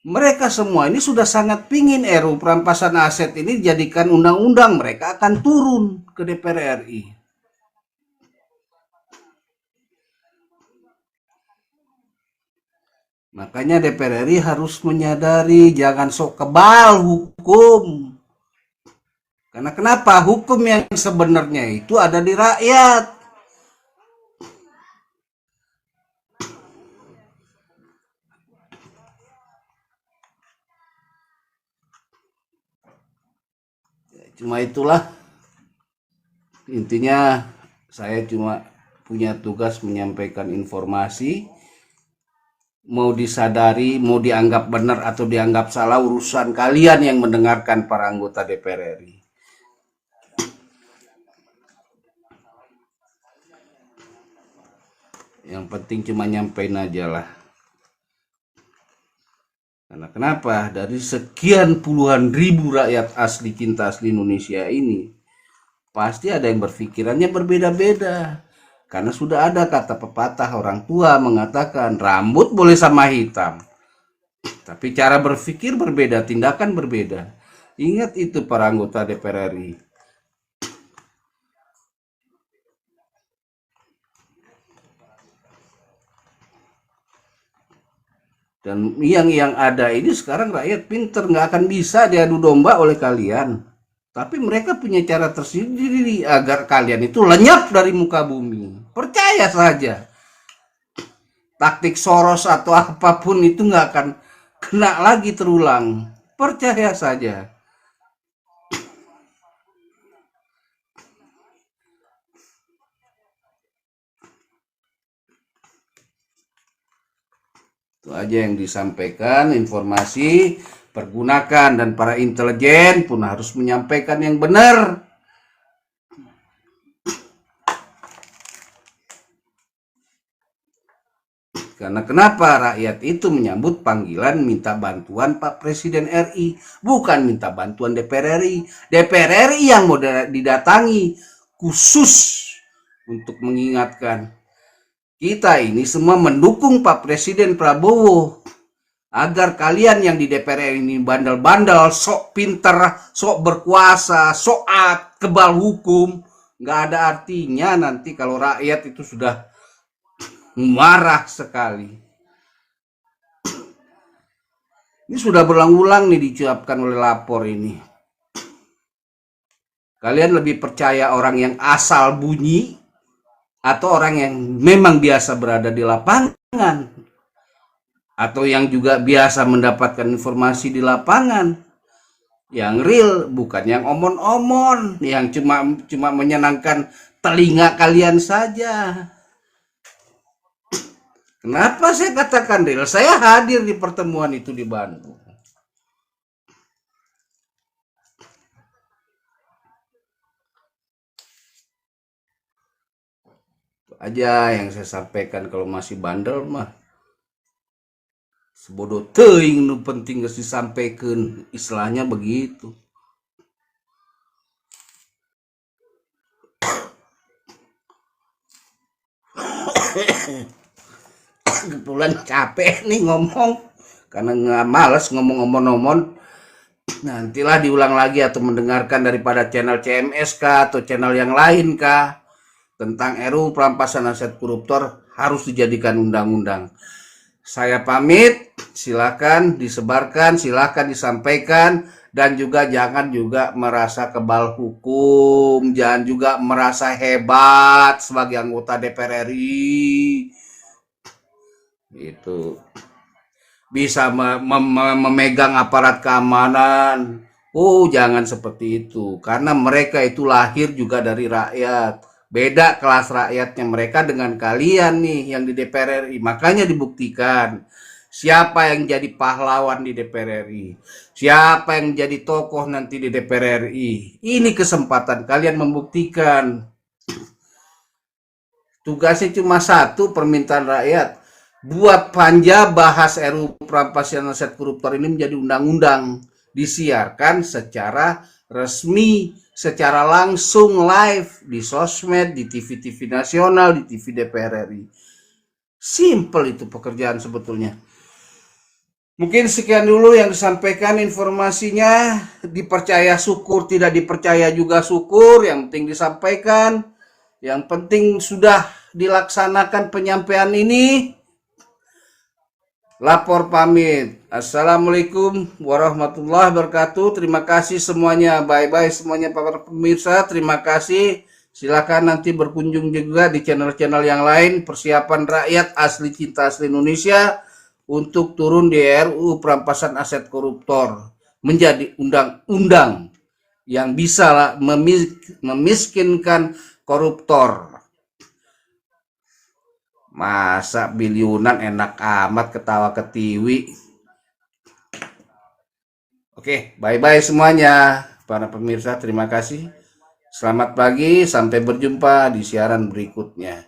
mereka semua ini sudah sangat pingin RUU perampasan aset ini dijadikan undang-undang. Mereka akan turun ke DPR RI. Makanya DPR RI harus menyadari, jangan sok kebal hukum. Karena kenapa? Hukum yang sebenarnya itu ada di rakyat. Cuma itulah intinya, saya cuma punya tugas menyampaikan informasi. Mau disadari, mau dianggap benar atau dianggap salah, urusan kalian yang mendengarkan para anggota DPR RI. Yang penting cuma nyampein aja lah. Karena kenapa? Dari sekian puluhan ribu rakyat asli cinta asli Indonesia ini, pasti ada yang berpikirannya berbeda-beda. Karena sudah ada kata pepatah orang tua mengatakan, rambut boleh sama hitam, tapi cara berpikir berbeda, tindakan berbeda. Ingat itu para anggota DPR RI. Dan yang ada ini sekarang rakyat pinter, nggak akan bisa diadu domba oleh kalian. Tapi mereka punya cara tersendiri agar kalian itu lenyap dari muka bumi. Percaya saja. Taktik Soros atau apapun itu nggak akan kena lagi terulang. Percaya saja. Itu aja yang disampaikan, informasi. Pergunakan, dan para intelijen pun harus menyampaikan yang benar. Karena kenapa? Rakyat itu menyambut panggilan minta bantuan Pak Presiden RI, bukan minta bantuan DPR RI. DPR RI yang mau didatangi khusus untuk mengingatkan kita ini semua mendukung Pak Presiden Prabowo, agar kalian yang di DPR ini bandel-bandel, sok pinter, sok berkuasa, sok kebal hukum, Nggak ada artinya nanti kalau rakyat itu sudah marah sekali. Ini sudah berulang-ulang nih diucapkan oleh lapor ini. Kalian lebih percaya orang yang asal bunyi atau orang yang memang biasa berada di lapangan? Atau yang juga biasa mendapatkan informasi di lapangan? Yang real, bukan yang omon-omon, yang cuma menyenangkan telinga kalian saja. Kenapa saya katakan real? Saya hadir di pertemuan itu di Bandung. Itu aja yang saya sampaikan. Kalau masih bandel mah sebodoh teuing, nu penting geus disampaikan, istilahnya begitu. Kebetulan capek nih ngomong karena nggak males ngomong-ngomong. Nantilah diulang lagi atau mendengarkan daripada channel CMS kah atau channel yang lain kah tentang RUU perampasan aset koruptor harus dijadikan undang-undang. Saya pamit, silakan disebarkan, silakan disampaikan, dan juga jangan juga merasa kebal hukum, jangan juga merasa hebat sebagai anggota DPR RI. Itu bisa memegang aparat keamanan. Jangan seperti itu, karena mereka itu lahir juga dari rakyat. Beda kelas rakyatnya mereka dengan kalian nih yang di DPR RI. Makanya dibuktikan siapa yang jadi pahlawan di DPR RI, siapa yang jadi tokoh nanti di DPR RI. Ini kesempatan kalian membuktikan. Tugasnya cuma satu, permintaan rakyat. Buat panja bahas RUU perampasan aset koruptor ini menjadi undang-undang. Disiarkan secara resmi, secara langsung live di sosmed, di TV-TV nasional, di TV DPR RI. Simple itu pekerjaan sebetulnya. Mungkin sekian dulu yang disampaikan informasinya. Dipercaya syukur, tidak dipercaya juga syukur. Yang penting disampaikan. Yang penting sudah dilaksanakan penyampaian ini. Lapor pamit. Assalamualaikum warahmatullahi wabarakatuh. Terima kasih semuanya. Bye-bye semuanya para pemirsa. Terima kasih. Silakan nanti berkunjung juga di channel-channel yang lain. Persiapan rakyat asli cinta asli Indonesia untuk turun di RUU perampasan aset koruptor menjadi undang-undang yang bisa memiskinkan koruptor. Masa biliunan enak amat ketawa ketiwi. Oke, bye-bye semuanya. Para pemirsa, terima kasih. Selamat pagi, sampai berjumpa di siaran berikutnya.